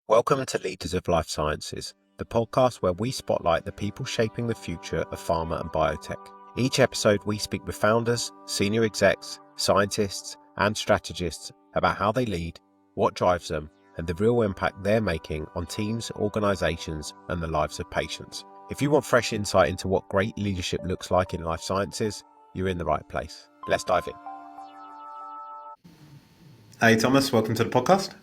Welcome to Leaders of Life Sciences, the podcast where we spotlight the people shaping the future of pharma and biotech. Each episode, we speak with founders, senior execs, scientists, and strategists about how they lead, what drives them, and the real impact they're making on teams, organizations, and the lives of patients. If you want fresh insight into what great leadership looks like in life sciences, you're in the right place. Let's dive in. Hey Thomas, welcome to the podcast.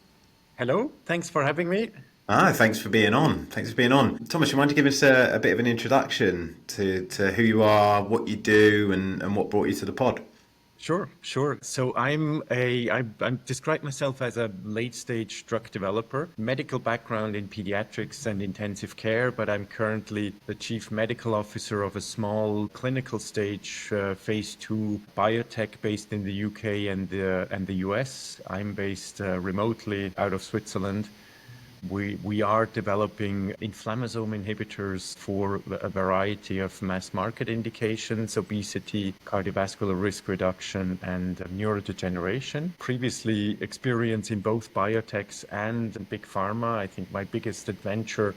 Hello, thanks for having me. Thanks for being on. Thomas, you mind to give us a bit of an introduction to who you are, what you do, and what brought you to the pod? Sure. So I describe myself as a late stage drug developer, medical background in pediatrics and intensive care, but I'm currently the chief medical officer of a small clinical stage phase 2 biotech based in the UK and the US. I'm based remotely out of Switzerland. We are developing inflammasome inhibitors for a variety of mass market indications, obesity, cardiovascular risk reduction, and neurodegeneration. Previously, experience in both biotechs and big pharma. I think my biggest adventure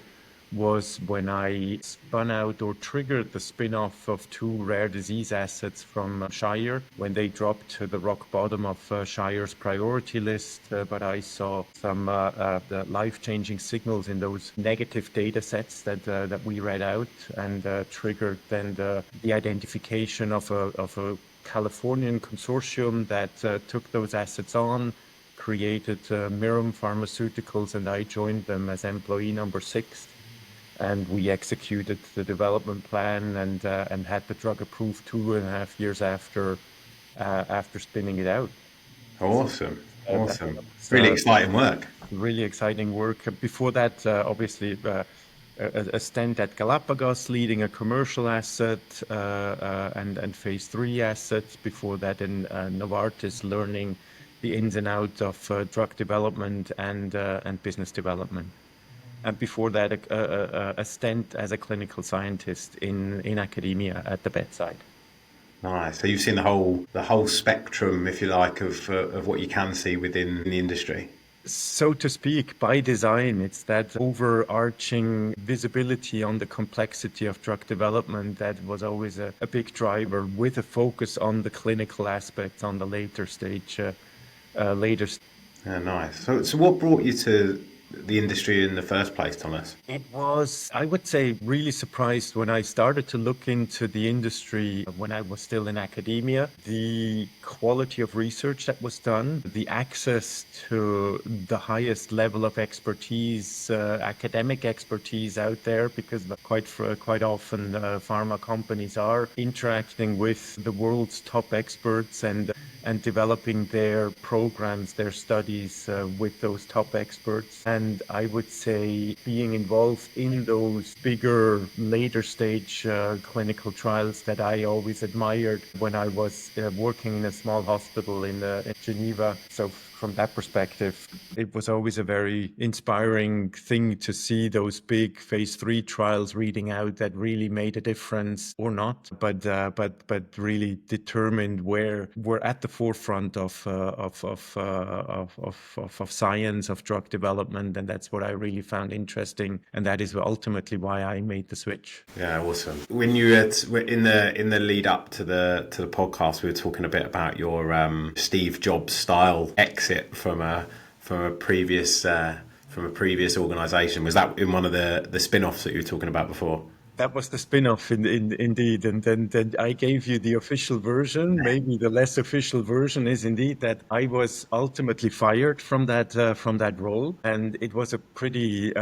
was when I spun out or triggered the spin-off of two rare disease assets from Shire when they dropped to the rock bottom of Shire's priority list. But I saw some the life-changing signals in those negative data sets that we read out and triggered then the identification of a Californian consortium that took those assets on, created Mirum Pharmaceuticals, and I joined them as employee number 6. And we executed the development plan and had the drug approved 2.5 years after spinning it out. Awesome. Really exciting work. Really exciting work. Before that, obviously, a stint at Galapagos, leading a commercial asset and phase 3 assets. Before that, in Novartis, learning the ins and outs of drug development and business development. And before that, a stint as a clinical scientist in academia at the bedside. Nice. So you've seen the whole spectrum, if you like, of what you can see within the industry. So to speak, by design, it's that overarching visibility on the complexity of drug development that was always a big driver, with a focus on the clinical aspects on the later stage. Yeah, nice. So what brought you to the industry in the first place, Thomas? It was, I would say, really surprised when I started to look into the industry when I was still in academia. The quality of research that was done, the access to the highest level of expertise, academic expertise out there, because quite often pharma companies are interacting with the world's top experts and developing their programs, their studies with those top experts. And I would say being involved in those bigger, later stage clinical trials that I always admired when I was working in a small hospital in Geneva. So from that perspective, it was always a very inspiring thing to see those big phase 3 trials reading out that really made a difference, or not, but really determined where we're at the forefront of science, of drug development, and that's what I really found interesting, and that is ultimately why I made the switch. Yeah, awesome. When you were in the lead up to the podcast, we were talking a bit about your Steve Jobs style exit from a previous organization. Was that in one of the spin-offs that you were talking about before? That was the spin-off indeed. And then I gave you the official version. Maybe the less official version is indeed that I was ultimately fired from that role. And it was a pretty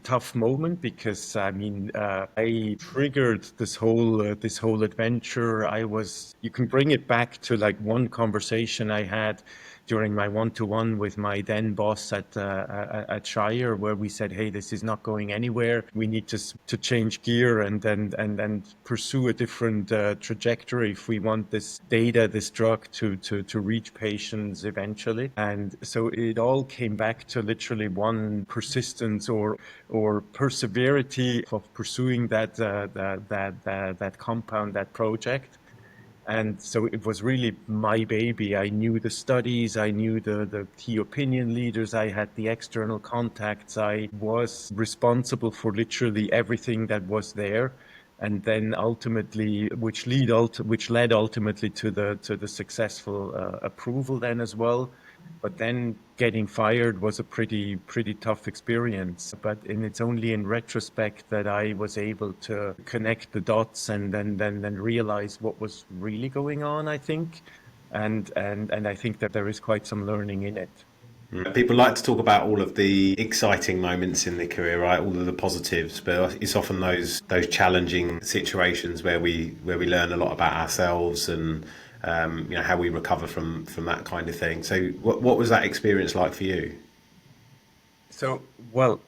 tough moment, because I triggered this whole adventure. You can bring it back to like one conversation I had during my one-to-one with my then boss at Shire, where we said, "Hey, this is not going anywhere. We need to change gear and pursue a different trajectory if we want this drug to reach patients eventually." And so it all came back to literally one persistence or perseverity of pursuing that compound, that project. And so it was really my baby. I knew the studies, I knew the key opinion leaders, I had the external contacts, I was responsible for literally everything that was there. And then ultimately, which led ultimately to the successful approval then as well. But then getting fired was a pretty tough experience. But it's only in retrospect that I was able to connect the dots and then realize what was really going on, I think. And I think that there is quite some learning in it. People like to talk about all of the exciting moments in their career, right? All of the positives, but it's often those challenging situations where we learn a lot about ourselves and how we recover from that kind of thing. So, what was that experience like for you? So, well,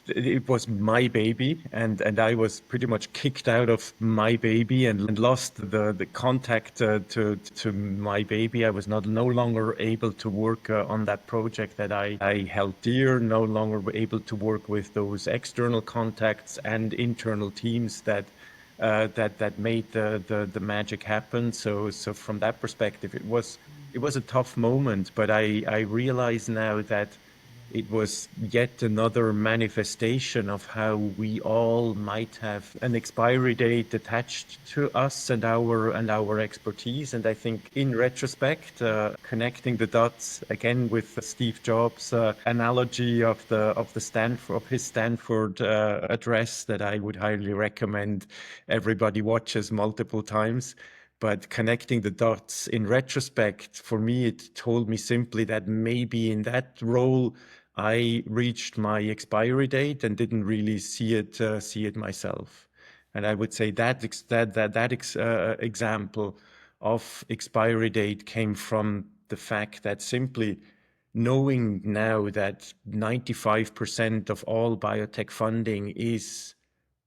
it was my baby, and I was pretty much kicked out of my baby and lost the contact to my baby. I was no longer able to work on that project that I held dear, no longer able to work with those external contacts and internal teams that made the magic happen. So from that perspective, it was a tough moment, but I realize now that it was yet another manifestation of how we all might have an expiry date attached to us and our expertise. And I think in retrospect, connecting the dots again with Steve Jobs' analogy of his Stanford address that I would highly recommend everybody watches multiple times. But connecting the dots in retrospect, for me, it told me simply that maybe in that role, I reached my expiry date and didn't really see it myself. And I would say that example of expiry date came from the fact that simply knowing now that 95% of all biotech funding is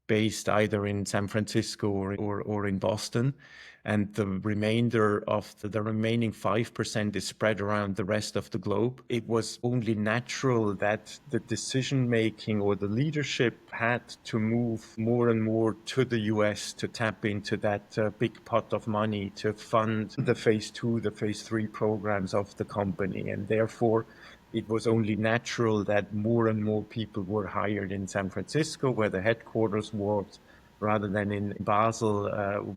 based either in San Francisco or in Boston. And the remainder of the remaining 5% is spread around the rest of the globe. It was only natural that the decision making or the leadership had to move more and more to the US to tap into that big pot of money to fund the phase 2, the phase 3 programs of the company. And therefore, it was only natural that more and more people were hired in San Francisco, where the headquarters was, rather than in Basel,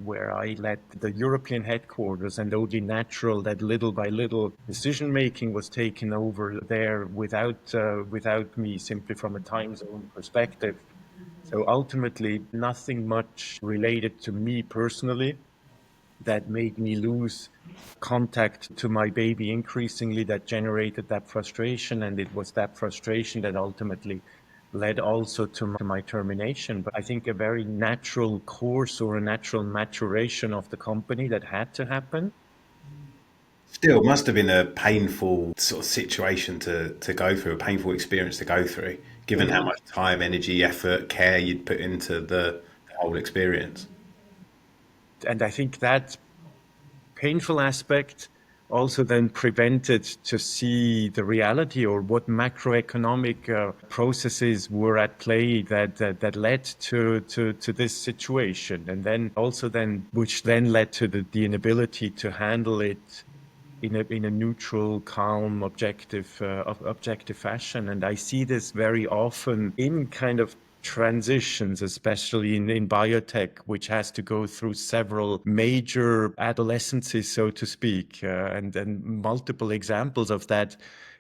where I led the European headquarters, and only natural that little by little decision making was taken over there without me, simply from a time zone perspective. So ultimately, nothing much related to me personally that made me lose contact to my baby increasingly, that generated that frustration. And it was that frustration that ultimately led also to my termination. But I think a very natural course or a natural maturation of the company that had to happen. Still, it must have been a painful sort of situation to go through, a painful experience to go through, given how much time, energy, effort, care you'd put into the whole experience. And I think that painful aspect also then prevented to see the reality or what macroeconomic processes were at play that led to this situation, and then also then which then led to the inability to handle it in a neutral, calm, objective fashion. And I see this very often in kind of transitions, especially in biotech, which has to go through several major adolescences, so to speak, and multiple examples of that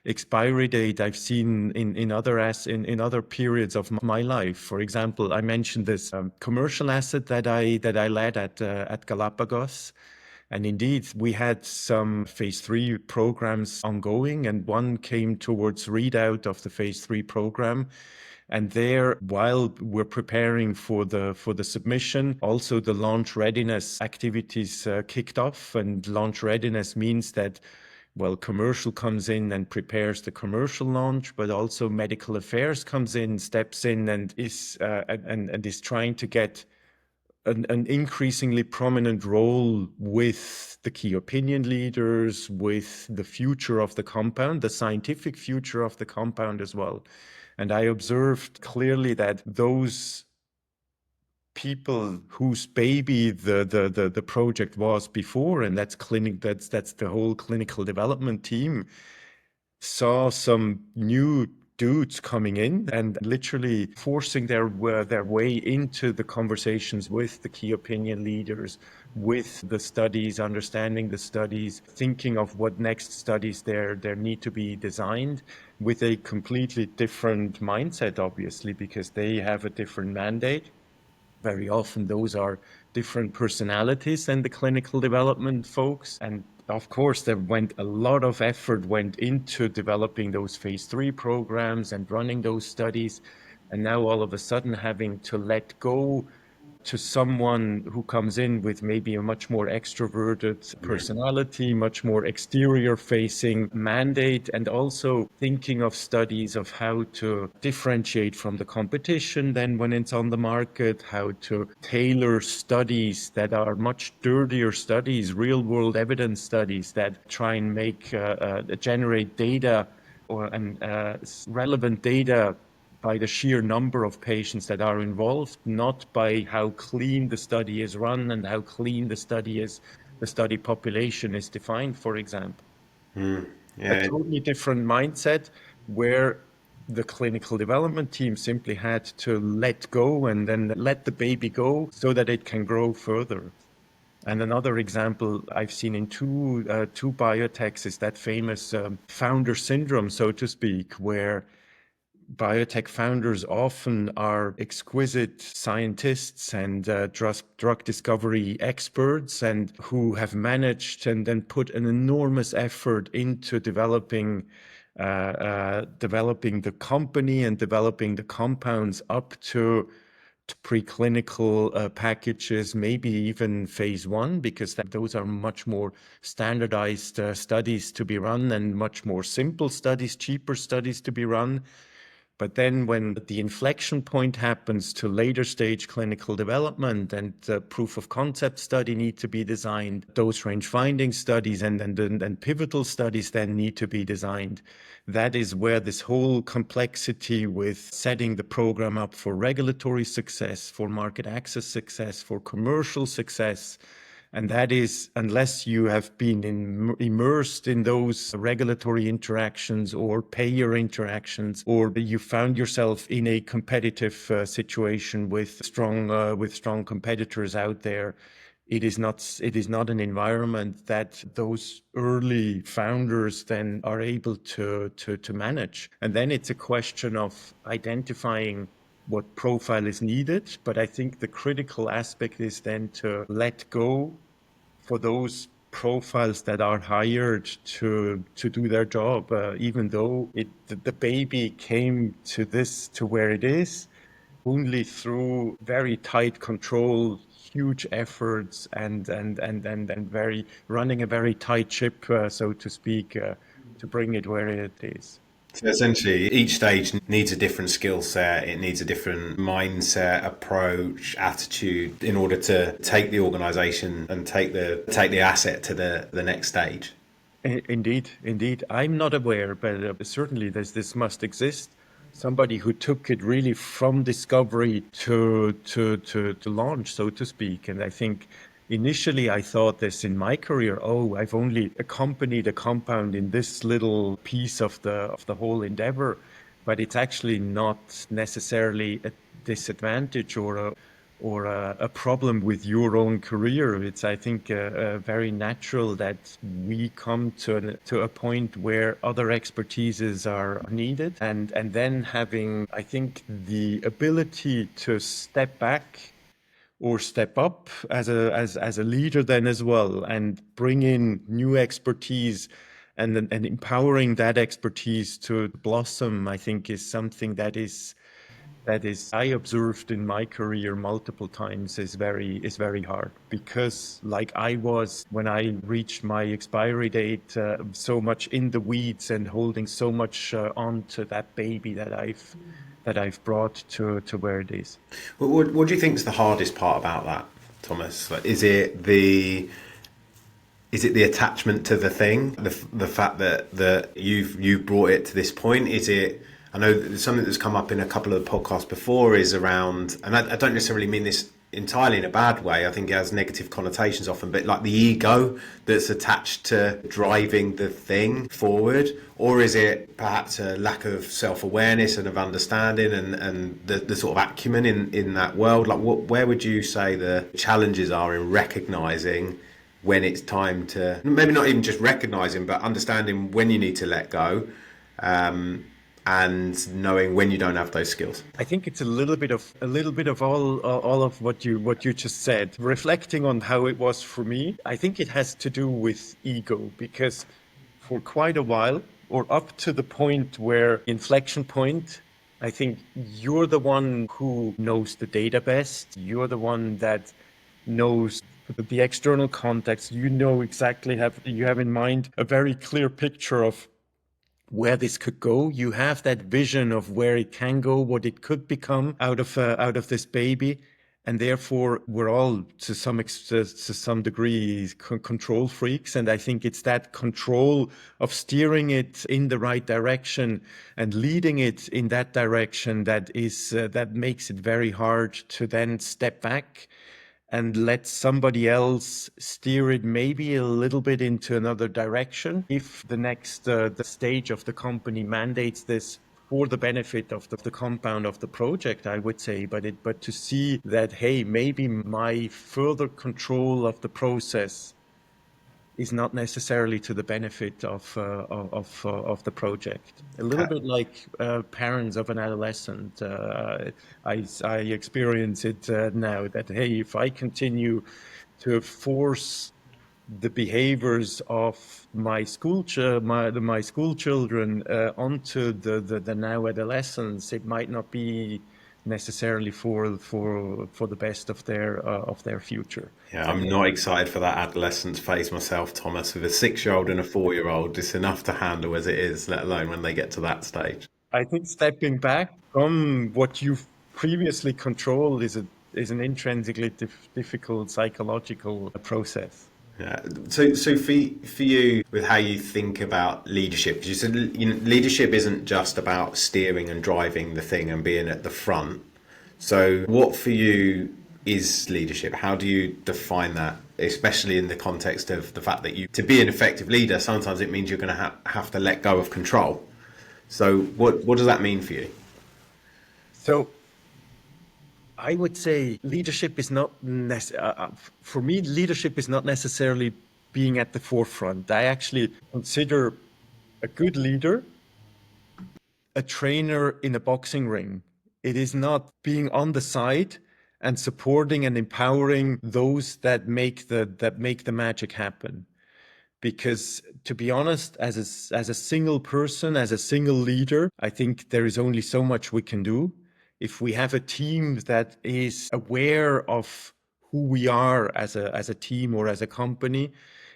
expiry date I've seen in other periods of my life. For example, I mentioned this commercial asset that I led at Galapagos. And indeed, we had some phase 3 programs ongoing, and one came towards readout of the phase 3 program. And there, while we're preparing for the submission, also the launch readiness activities kicked off. And launch readiness means that, well, commercial comes in and prepares the commercial launch, but also medical affairs comes in, steps in, and is trying to get an increasingly prominent role with the key opinion leaders, with the future of the compound, the scientific future of the compound as well. And I observed clearly that those people whose baby the project was before, and that's the whole clinical development team, saw some new dudes coming in and literally forcing their way into the conversations with the key opinion leaders, with the studies, understanding the studies, thinking of what next studies there need to be designed, with a completely different mindset, obviously, because they have a different mandate. Very often those are different personalities than the clinical development folks. And of course, a lot of effort went into developing those phase 3 programs and running those studies. And now all of a sudden having to let go to someone who comes in with maybe a much more extroverted personality, much more exterior facing mandate, and also thinking of studies of how to differentiate from the competition then when it's on the market, how to tailor studies that are much dirtier studies, real world evidence studies that try and generate data and relevant data by the sheer number of patients that are involved, not by how clean the study is run and how clean the study population is defined, for example. A totally different mindset where the clinical development team simply had to let go and then let the baby go so that it can grow further. And another example I've seen in two biotechs is that famous founder syndrome, so to speak, where biotech founders often are exquisite scientists and drug discovery experts, and who have managed and then put an enormous effort into developing the company and developing the compounds up to preclinical packages, maybe even phase 1, because those are much more standardized studies to be run and much more simple studies, cheaper studies to be run. But then when the inflection point happens to later stage clinical development and the proof of concept study need to be designed, dose range finding studies and pivotal studies then need to be designed. That is where this whole complexity with setting the program up for regulatory success, for market access success, for commercial success. And that is, unless you have been immersed in those regulatory interactions or payer interactions, or you found yourself in a competitive situation with strong competitors out there, it is not an environment that those early founders then are able to manage. And then it's a question of identifying what profile is needed. But I think the critical aspect is then to let go for those profiles that are hired to do their job, even though the baby came to where it is only through very tight control, huge efforts, and running a very tight ship, so to speak, to bring it where it is. So essentially, each stage needs a different skill set. It needs a different mindset, approach, attitude in order to take the organization and take the asset to the next stage. Indeed. I'm not aware, but certainly this must exist. Somebody who took it really from discovery to launch, so to speak. And I think initially I thought this in my career, I've only accompanied a compound in this little piece of the whole endeavor, but it's actually not necessarily a disadvantage or a problem with your own career. It's, I think, very natural that we come to a point where other expertises are needed, and then having, I think, the ability to step back or step up as a leader then as well, and bring in new expertise and empowering that expertise to blossom, I think, is something that is I observed in my career multiple times is very hard, because like I was when I reached my expiry date, so much in the weeds and holding so much onto that baby that I've brought to where it is. What do you think is the hardest part about that, Thomas? Like, is it the attachment to the thing, the fact that you've brought it to this point? Is it, I know something that's come up in a couple of podcasts before is around, and I don't necessarily mean this entirely in a bad way. I think it has negative connotations often, but like the ego that's attached to driving the thing forward? Or is it perhaps a lack of self-awareness and of understanding and the sort of acumen in that world? Like where would you say the challenges are in recognizing when it's time to, maybe not even just recognizing, but understanding when you need to let go, and knowing when you don't have those skills? I think it's a little bit of all of what you just said. Reflecting on how it was for me, I think it has to do with ego, because for quite a while, or up to the point where inflection point, I think you're the one who knows the data best. You're the one that knows the external context. You know exactly, you have in mind a very clear picture of where this could go. You have that vision of where it can go, what it could become out of this baby. And therefore, we're all to some degree control freaks. And I think it's that control of steering it in the right direction and leading it in that direction that makes it very hard to then step back and let somebody else steer it maybe a little bit into another direction. If the next the stage of the company mandates this for the benefit of the compound of the project, I would say, but to see that, hey, maybe my further control of the process is not necessarily to the benefit of the project. A little bit like parents of an adolescent. I experience it now that, hey, if I continue to force the behaviors of my school children onto the now adolescents, it might not be necessarily for the best of their future. Yeah, I'm not excited for that adolescence phase myself, Thomas. With a 6-year-old and a 4-year-old, it's enough to handle as it is, let alone when they get to that stage. I think stepping back from what you've previously controlled is an intrinsically difficult psychological process. Yeah. So for you, with how you think about leadership, because you said leadership isn't just about steering and driving the thing and being at the front. So what for you is leadership? How do you define that, especially in the context of the fact that to be an effective leader, sometimes it means you're going to have to let go of control. So what does that mean for you? So I would say leadership is not for me, leadership is not necessarily being at the forefront. I actually consider a good leader a trainer in a boxing ring. It is not being on the side and supporting and empowering those that make the magic happen. Because to be honest, as a single person, as a single leader, I think there is only so much we can do. If we have a team that is aware of who we are as a team or as a company,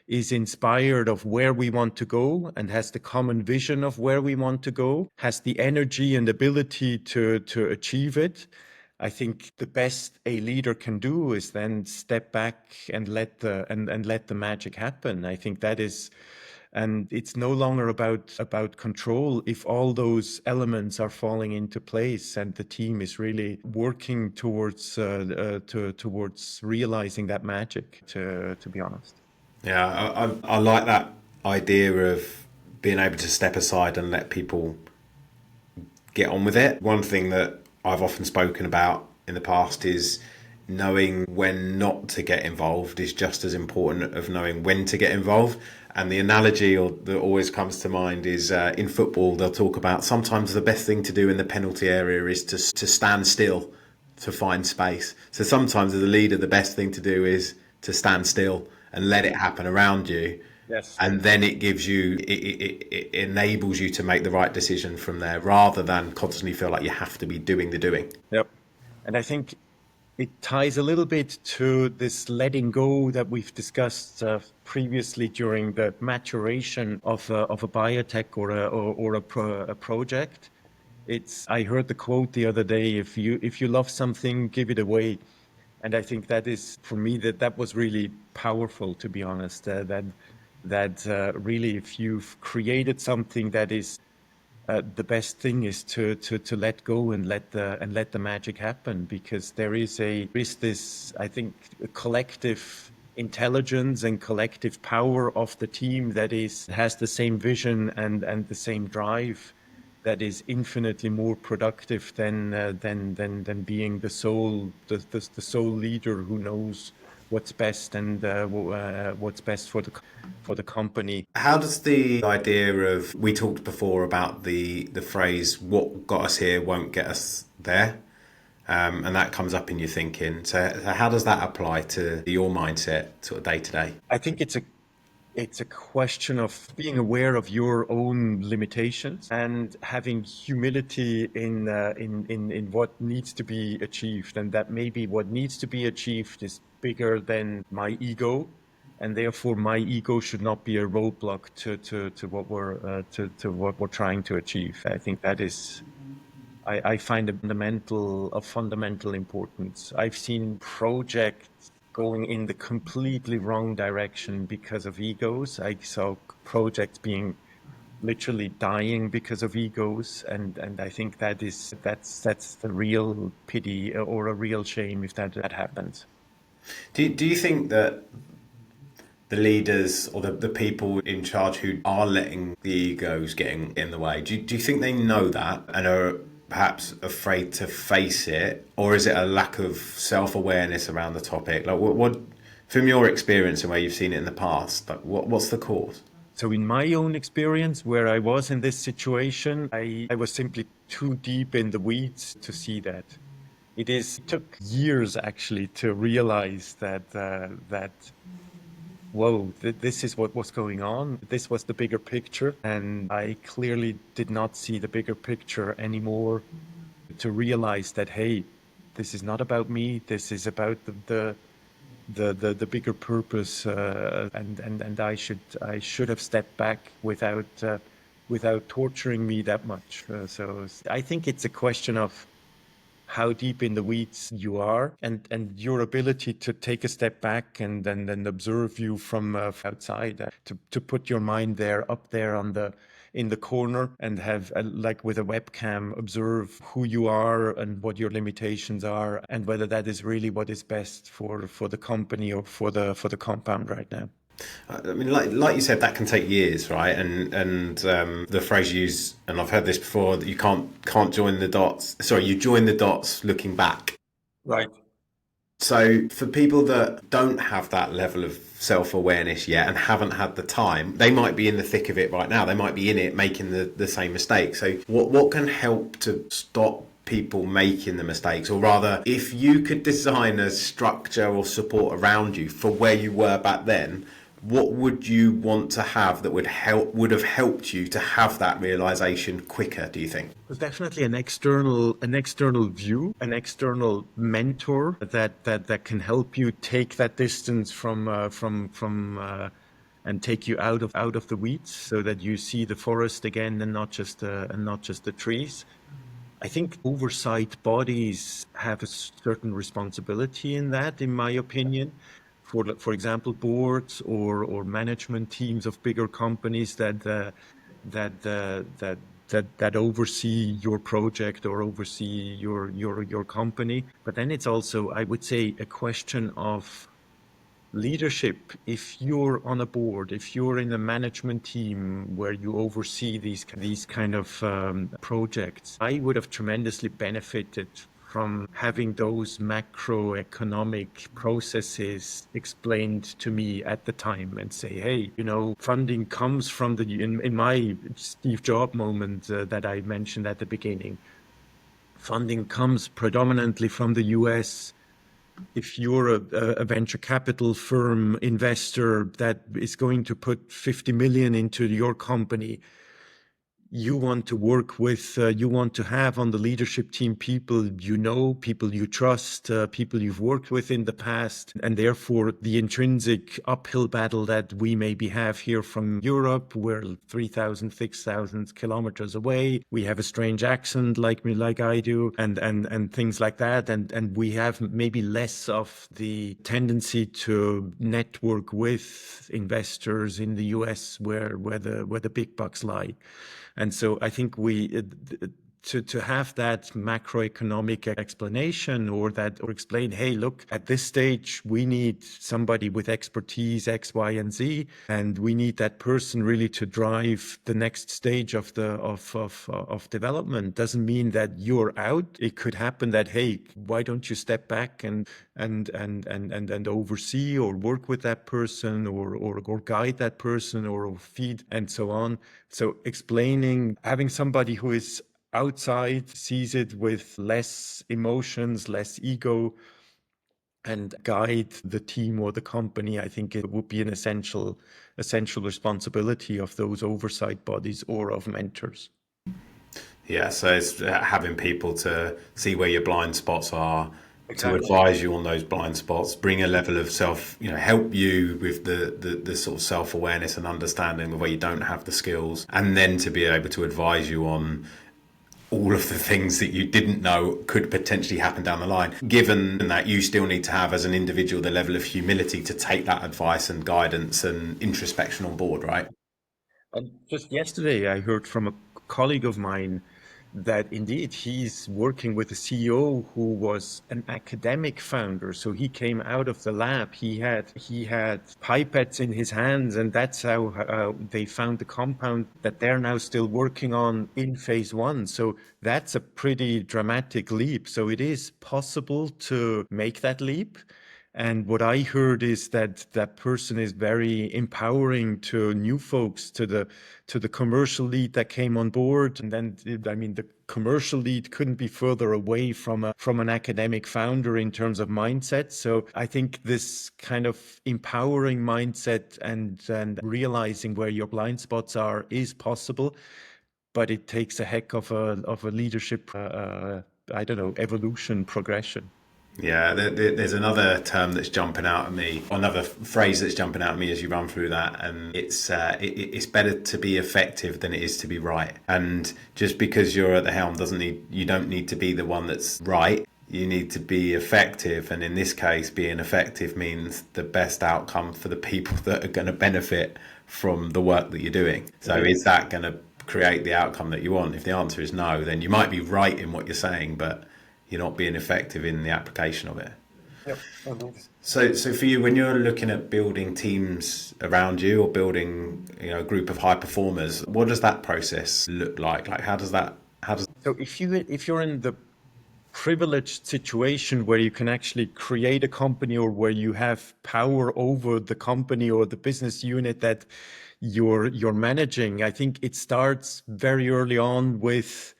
is inspired of where we want to go and has the common vision of where we want to go, has the energy and ability to achieve it, I think the best a leader can do is then step back and let the magic happen. I think that is, and it's no longer about control if all those elements are falling into place and the team is really working towards realizing that magic. To be honest. Yeah, I like that idea of being able to step aside and let people get on with it. One thing that I've often spoken about in the past is knowing when not to get involved is just as important of knowing when to get involved. And the analogy that always comes to mind is in football, they'll talk about sometimes the best thing to do in the penalty area is to stand still, to find space. So sometimes as a leader, the best thing to do is to stand still and let it happen around you. Yes. And then it gives you, it enables you to make the right decision from there rather than constantly feel like you have to be doing the doing. Yep. And I think it ties a little bit to this letting go that we've discussed previously during the maturation of a biotech or a project. I heard the quote the other day: if you love something, give it away. And I think that is, for me, that was really powerful, to be honest. That really, if you've created something that is the best thing is to let go and let the magic happen, because there is this, I think, collective intelligence and collective power of the team that has the same vision and the same drive, that is infinitely more productive than being the sole leader who knows what's best and what's best for the company. How does the idea of, we talked before about the phrase, what got us here won't get us there, and that comes up in your thinking. So how does that apply to your mindset sort of day to day? I think it's a question of being aware of your own limitations and having humility in what needs to be achieved, and that maybe what needs to be achieved is bigger than my ego, and therefore my ego should not be a roadblock to what we're trying to achieve. I think that is. I find of fundamental importance. I've seen projects going in the completely wrong direction because of egos. I saw projects being literally dying because of egos, and I think that's the real pity or a real shame if that happens. Do you think that the leaders or the people in charge who are letting the egos getting in the way, do you think they know that and are perhaps afraid to face it, or is it a lack of self-awareness around the topic? Like what from your experience and where you've seen it in the past, like what's the cause? So in my own experience, where I was in this situation, I was simply too deep in the weeds to see that. It took years actually to realize that whoa, this is what was going on. This was the bigger picture. And I clearly did not see the bigger picture anymore, to realize that, hey, this is not about me. This is about the bigger purpose. And I should have stepped back without torturing me that much. So I think it's a question of how deep in the weeds you are, and your ability to take a step back and then observe you from outside, to put your mind up there in the corner and have like with a webcam observe who you are and what your limitations are, and whether that is really what is best for the company or for the compound right now. I mean, like you said, that can take years, right? And the phrase you use, and I've heard this before, that you can't join the dots. Sorry, you join the dots looking back. Right. So for people that don't have that level of self-awareness yet and haven't had the time, they might be in the thick of it right now. They might be in it making the same mistake. So what can help to stop people making the mistakes? Or rather, if you could design a structure or support around you for where you were back then, what would you want to have that would have helped you to have that realization quicker, do you think? There's definitely an external view, an external mentor that can help you take that distance from and take you out of the weeds, so that you see the forest again and not just the trees. I think oversight bodies have a certain responsibility in that, in my opinion. For example, boards or management teams of bigger companies that oversee your project or oversee your company. But then it's also, I would say, a question of leadership. If you're on a board, if you're in a management team where you oversee these kind of projects, I would have tremendously benefited from having those macroeconomic processes explained to me at the time, and say, hey, funding comes from in my Steve Jobs moment that I mentioned at the beginning. Funding comes predominantly from the US. If you're a venture capital firm investor that is going to put 50 million into your company, you want to work with, you want to have on the leadership team people people you trust, people you've worked with in the past. And therefore, the intrinsic uphill battle that we maybe have here from Europe, we're 3,000, 6,000 kilometers away. We have a strange accent like I do, and things like that. And we have maybe less of the tendency to network with investors in the US where the big bucks lie. And so I think to have that macroeconomic explanation or explain, hey, look, at this stage, we need somebody with expertise X, Y, and Z, and we need that person really to drive the next stage of development. Doesn't mean that you're out. It could happen that, hey, why don't you step back and oversee or work with that person or guide that person or feed and so on. So explaining, having somebody who is outside, sees it with less emotions, less ego, and guide the team or the company, I think it would be an essential responsibility of those oversight bodies or of mentors. Yeah, so it's having people to see where your blind spots are, Exactly. to advise you on those blind spots, bring a level of help you with the sort of self-awareness and understanding of where you don't have the skills, and then to be able to advise you on all of the things that you didn't know could potentially happen down the line, given that you still need to have as an individual the level of humility to take that advice and guidance and introspection on board, right? And just yesterday, I heard from a colleague of mine that indeed he's working with a CEO who was an academic founder. So he came out of the lab. He had pipettes in his hands, and that's how they found the compound that they're now still working on in phase 1. So that's a pretty dramatic leap. So it is possible to make that leap. And what I heard is that that person is very empowering to new folks, to the commercial lead that came on board. And then, I mean, the commercial lead couldn't be further away from an academic founder in terms of mindset. So I think this kind of empowering mindset and realizing where your blind spots are is possible, but it takes a heck of a leadership, I don't know, evolution, progression. Yeah, there's another term that's jumping out at me, another phrase that's jumping out at me as you run through that, and it's better to be effective than it is to be right. And just because you're at the helm you don't need to be the one that's right. You need to be effective, and in this case, being effective means the best outcome for the people that are going to benefit from the work that you're doing. So is that going to create the outcome that you want? If the answer is no, then you might be right in what you're saying, but you're not being effective in the application of it. Yep. So for you, when you're looking at building teams around you or building, a group of high performers, what does that process look like? Like, how does So if you're in the privileged situation where you can actually create a company or where you have power over the company or the business unit that you're managing, I think it starts very early on with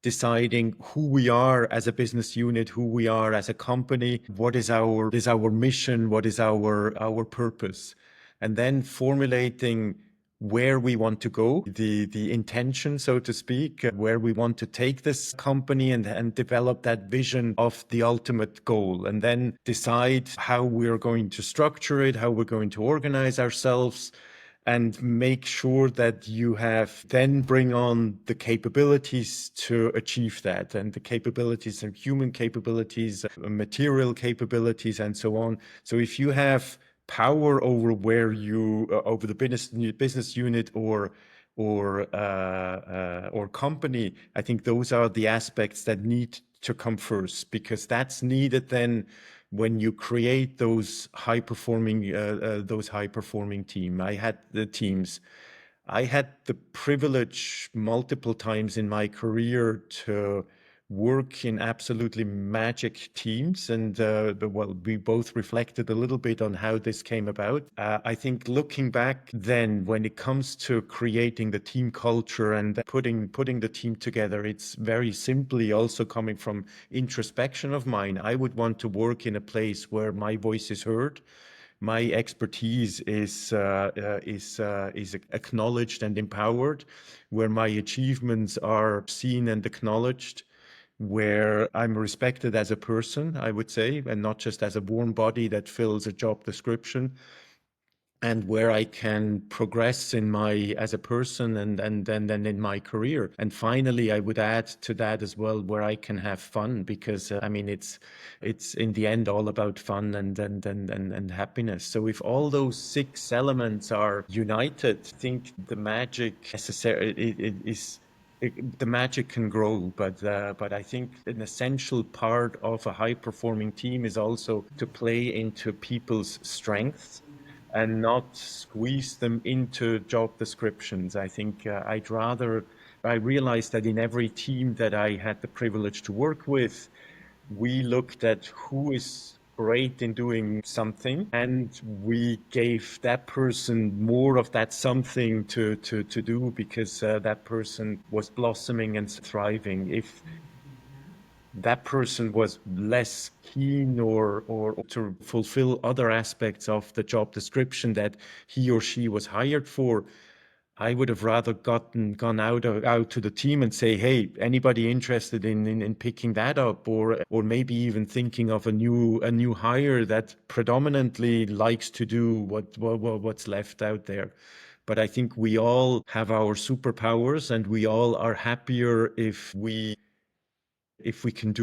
deciding who we are as a business unit, who we are as a company, what is our mission, what is our purpose, and then formulating where we want to go, the intention, so to speak, where we want to take this company and develop that vision of the ultimate goal, and then decide how we're going to structure it, how we're going to organize ourselves, and make sure that you have then bring on the capabilities to achieve that, and the capabilities and human capabilities, material capabilities, and so on. So if you have power over where you over the business unit or company, I think those are the aspects that need to come first, because that's needed then when you create those high performing teams. I had the privilege multiple times in my career to work in absolutely magic teams, and we both reflected a little bit on how this came about. I think looking back then, when it comes to creating the team culture and putting the team together, it's very simply also coming from introspection of mine. I would want to work in a place where my voice is heard, my expertise is acknowledged and empowered, where my achievements are seen and acknowledged, where I'm respected as a person, I would say, and not just as a warm body that fills a job description. and where I can progress in my as a person and in my career. And finally, I would add to that as well where I can have fun, because I mean it's in the end all about fun and happiness. So if all those six elements are united, I think the magic the magic can grow, but I think an essential part of a high performing team is also to play into people's strengths and not squeeze them into job descriptions. I think I realized that in every team that I had the privilege to work with, we looked at who is great in doing something, and we gave that person more of that something to do, because that person was blossoming and thriving. If that person was less keen or to fulfill other aspects of the job description that he or she was hired for, I would have rather gone out to the team and say, hey, anybody interested in picking that up, or maybe even thinking of a new hire that predominantly likes to do what's left out there. But I think we all have our superpowers, and we all are happier if we can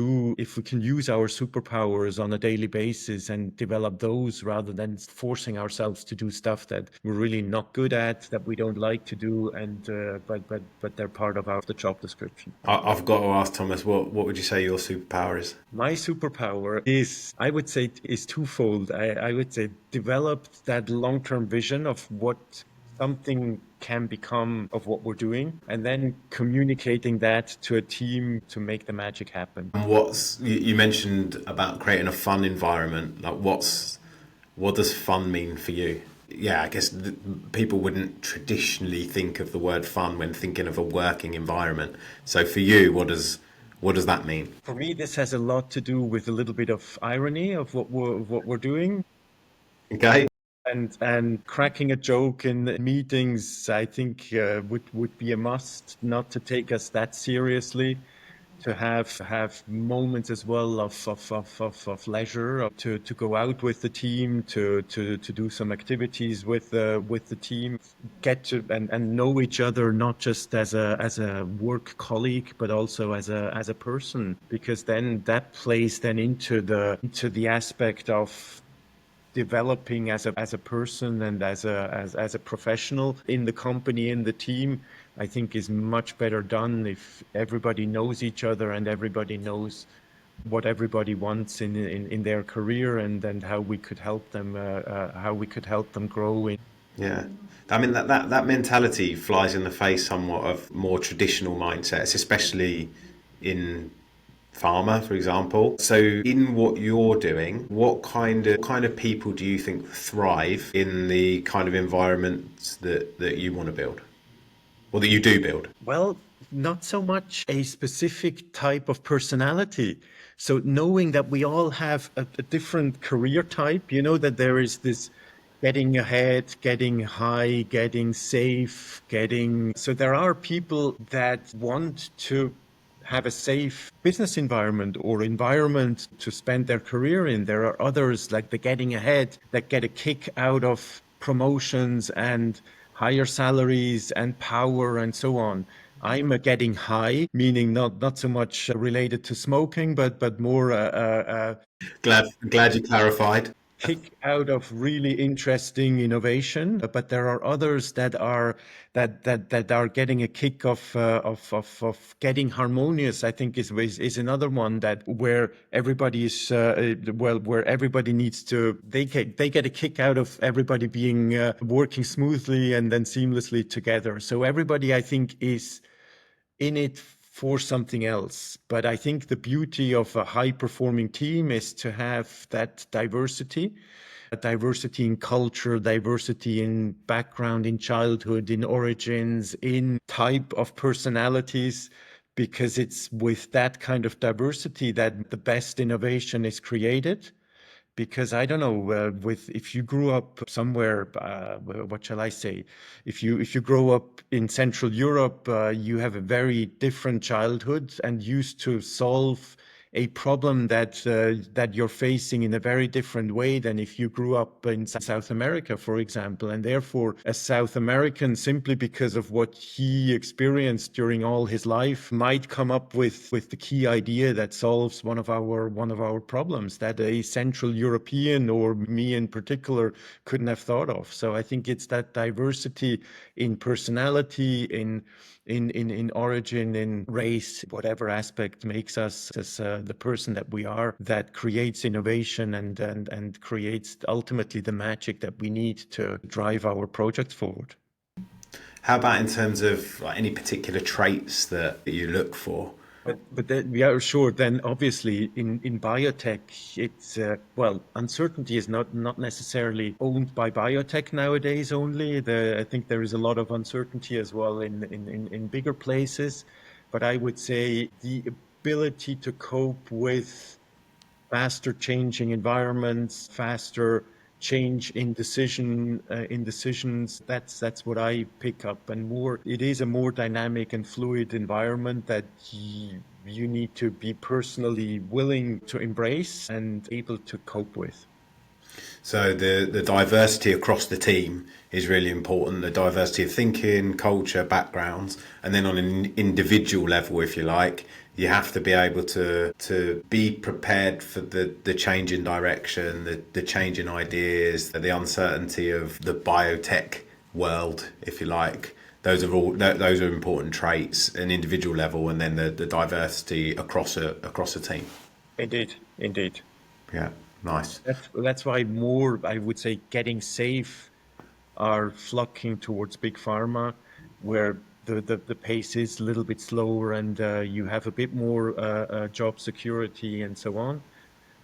use our superpowers on a daily basis and develop those, rather than forcing ourselves to do stuff that we're really not good at, that we don't like to do, and but they're part of the job description. I've got to ask Thomas, what would you say your superpower is? My superpower is, I would say, is twofold. I would say develop that long-term vision of what something can become of what we're doing, and then communicating that to a team to make the magic happen. And you mentioned about creating a fun environment. Like, what does fun mean for you? Yeah, I guess people wouldn't traditionally think of the word fun when thinking of a working environment. So for you, what does that mean? For me, this has a lot to do with a little bit of irony of what we're doing. Okay. And cracking a joke in meetings, I think, would be a must. Not to take us that seriously, to have moments as well of leisure, to go out with the team, to do some activities with the team, get to and know each other, not just as a work colleague, but also as a person, because then that plays then into the aspect of developing as a person and as a professional in the company, in the team. I think is much better done if everybody knows each other and everybody knows what everybody wants in their career, and how we could help them grow. Yeah. I mean, that mentality flies in the face somewhat of more traditional mindsets, especially in pharma, for example. So in what you're doing, what kind of people do you think thrive in the kind of environments that you want to build, or that you do build? Well, not so much a specific type of personality. So knowing that we all have a different career type, that there is this getting ahead, getting high, getting safe, so there are people that want to have a safe business environment or environment to spend their career in. There are others, like the getting ahead, that get a kick out of promotions and higher salaries and power and so on. I'm a getting high, meaning not so much related to smoking, but more Glad you clarified. kick out of really interesting innovation. But there are others that are getting a kick of getting harmonious. I think is another one, that where everybody is where everybody needs to, they get a kick out of everybody being working smoothly and then seamlessly together. So everybody, I think, is in it for something else. But I think the beauty of a high performing team is to have that diversity, a diversity in culture, diversity in background, in childhood, in origins, in type of personalities, because it's with that kind of diversity that the best innovation is created. Because I don't know, if you grew up somewhere, what shall I say? If you grow up in Central Europe, you have a very different childhood and used to solve a problem that you're facing in a very different way than if you grew up in South America, for example. And therefore, a South American, simply because of what he experienced during all his life, might come up with the key idea that solves one of our problems that a Central European, or me in particular, couldn't have thought of. So I think it's that diversity in personality, in origin, in race, whatever aspect makes us as the person that we are, that creates innovation and creates ultimately the magic that we need to drive our projects forward. How about in terms of like any particular traits that you look for? But then, yeah, sure. Then obviously in biotech, it's uncertainty is not necessarily owned by biotech nowadays only. I think there is a lot of uncertainty as well in bigger places. But I would say the ability to cope with faster changing environments, faster change in decisions. That's what I pick up. And more, it is a more dynamic and fluid environment that you need to be personally willing to embrace and able to cope with. So the diversity across the team is really important. The diversity of thinking, culture, backgrounds, and then on an individual level, if you like, you have to be able to be prepared for the change in direction, the change in ideas, the uncertainty of the biotech world, if you like. Those are important traits, an individual level, and then the diversity across a team. Indeed. Yeah, nice. That's why more, I would say, getting safe are flocking towards big pharma, where the pace is a little bit slower and you have a bit more job security and so on.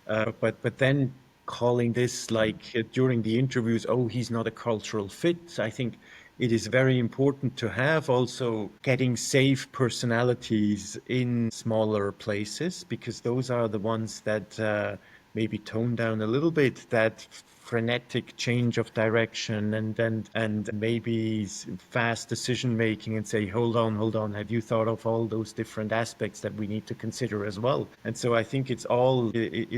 But then calling this like during the interviews, oh, he's not a cultural fit. I think it is very important to have also getting safe personalities in smaller places, because those are the ones that maybe tone down a little bit that frenetic change of direction and maybe fast decision making, and say, hold on, have you thought of all those different aspects that we need to consider as well? And so I think it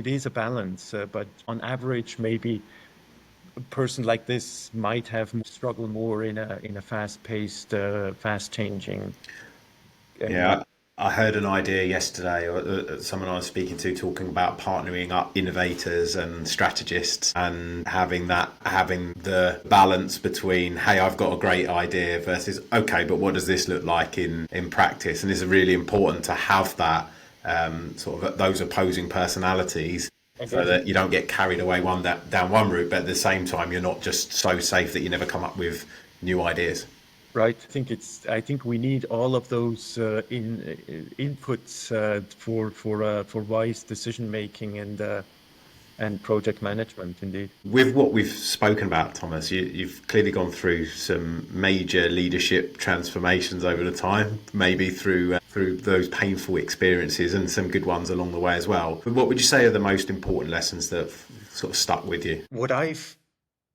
is a balance, but on average, maybe a person like this might have struggle more in a fast-paced, fast-changing. Yeah, I heard an idea yesterday, or someone I was speaking to talking about partnering up innovators and strategists, and having the balance between, hey, I've got a great idea, versus, okay, but what does this look like in practice? And it's really important to have that sort of those opposing personalities, so that you don't get carried away down one route, but at the same time, you're not just so safe that you never come up with new ideas. Right. I think we need all of those inputs for wise decision making and project management. Indeed. With what we've spoken about, Thomas, you've clearly gone through some major leadership transformations over the time, maybe through those painful experiences, and some good ones along the way as well. But what would you say are the most important lessons that have sort of stuck with you? What I've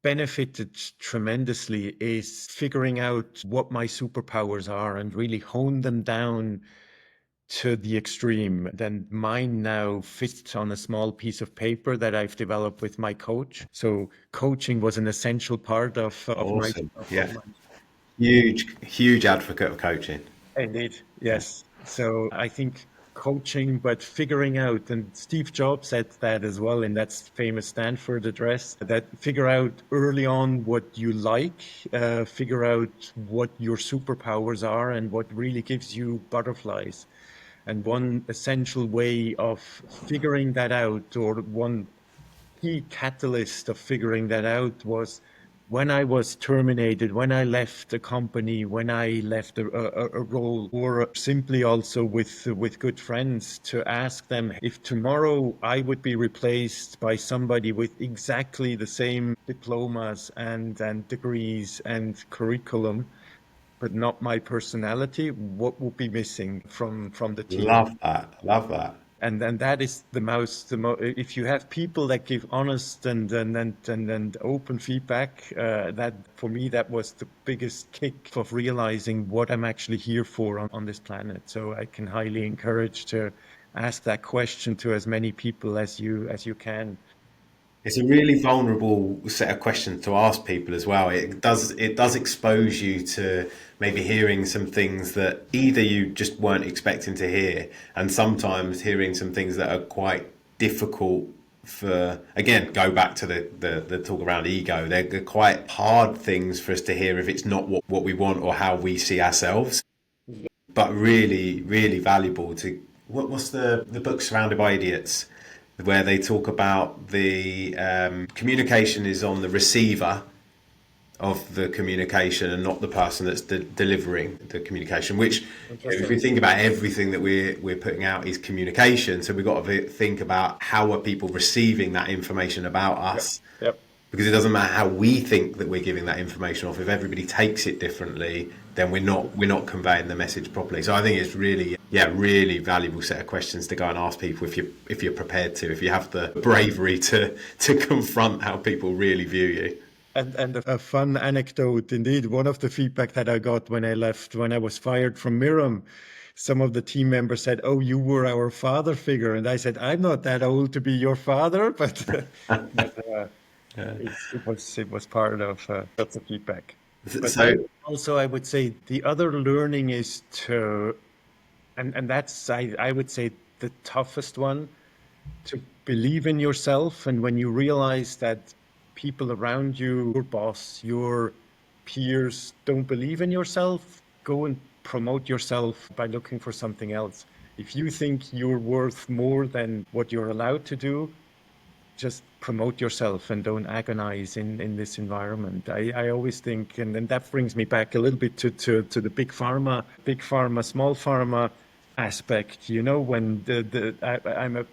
benefited tremendously is figuring out what my superpowers are and really hone them down to the extreme. Then mine now fits on a small piece of paper that I've developed with my coach. So coaching was an essential part of Awesome. my Huge advocate of coaching. Indeed, yes. So I think coaching, but figuring out, and Steve Jobs said that as well in that famous Stanford address, that figure out early on what you like, figure out what your superpowers are and what really gives you butterflies. And one essential way of figuring that out, or one key catalyst of figuring that out, was when I was terminated, when I left a company, when I left a role, or simply also with good friends, to ask them if tomorrow I would be replaced by somebody with exactly the same diplomas and degrees and curriculum, but not my personality, what would be missing from the team? Love that. And that is the most. If you have people that give honest and open feedback, that for me that was the biggest kick of realizing what I'm actually here for on this planet. So I can highly encourage to ask that question to as many people as you can. It's a really vulnerable set of questions to ask people as well. It does expose you to maybe hearing some things that either you just weren't expecting to hear, and sometimes hearing some things that are quite difficult for, again, go back to the talk around ego. They're quite hard things for us to hear if it's not what we want or how we see ourselves, but really, really valuable to what's the book Surrounded by Idiots, where they talk about the communication is on the receiver of the communication and not the person that's delivering the communication, which if we think about everything that we're putting out is communication, so we've got to think about how are people receiving that information about us. Yep. Because it doesn't matter how we think that we're giving that information off. If everybody takes it differently, then we're not conveying the message properly. So I think it's really valuable set of questions to go and ask people if you're prepared to, if you have the bravery to confront how people really view you. And a fun anecdote, indeed, one of the feedback that I got when I was fired from Miram, some of the team members said, "Oh, you were our father figure," and I said, "I'm not that old to be your father," but. It was part of lots of feedback. But So also, I would say the other learning is and that's I would say the toughest one, to believe in yourself. And when you realize that people around you, your boss, your peers, don't believe in yourself, go and promote yourself by looking for something else. If you think you're worth more than what you're allowed to do, just promote yourself and don't agonize in this environment. I always think, and then that brings me back a little bit to the big pharma, small pharma aspect. When I'm a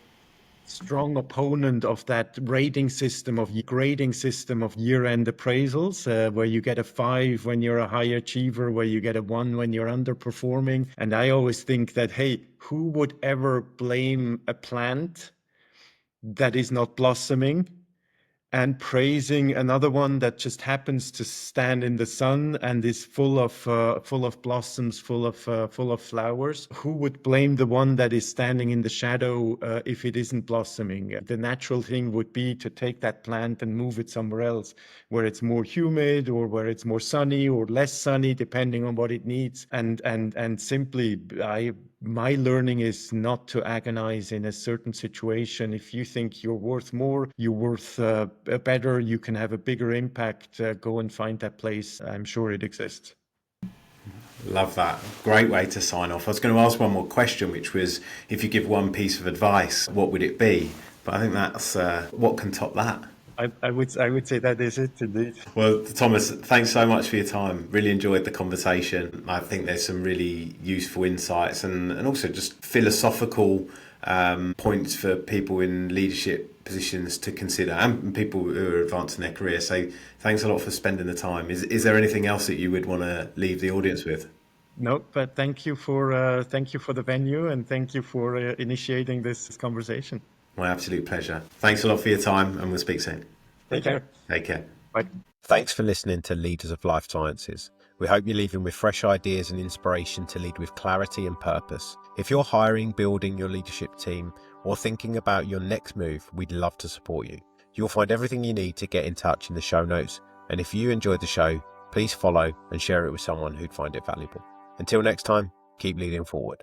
strong opponent of that grading system of year-end appraisals, where you get a 5 when you're a high achiever, where you get a 1 when you're underperforming. And I always think that, hey, who would ever blame a plant that is not blossoming and praising another one that just happens to stand in the sun and is full of blossoms, full of flowers? Who would blame the one that is standing in the shadow if it isn't blossoming? The natural thing would be to take that plant and move it somewhere else, where it's more humid or where it's more sunny or less sunny, depending on what it needs. And simply, my learning is not to agonize in a certain situation. If you think you're worth more, you're worth better, you can have a bigger impact, go and find that place. I'm sure it exists. love that. Great way to sign off. I was going to ask one more question, which was, if you give one piece of advice, what would it be? But I think that's what can top that. I would say that is it indeed. Well, Thomas, thanks so much for your time. Really enjoyed the conversation. I think there's some really useful insights and also just philosophical points for people in leadership positions to consider, and people who are advancing their career. So thanks a lot for spending the time. Is there anything else that you would want to leave the audience with? No, but thank you for the venue, and thank you for initiating this conversation. My absolute pleasure. Thanks a lot for your time, and we'll speak soon. Take care. Take care. Bye. Thanks for listening to Leaders of Life Sciences. We hope you're leaving with fresh ideas and inspiration to lead with clarity and purpose. If you're hiring, building your leadership team, or thinking about your next move, we'd love to support you. You'll find everything you need to get in touch in the show notes. And if you enjoyed the show, please follow and share it with someone who'd find it valuable. Until next time, keep leading forward.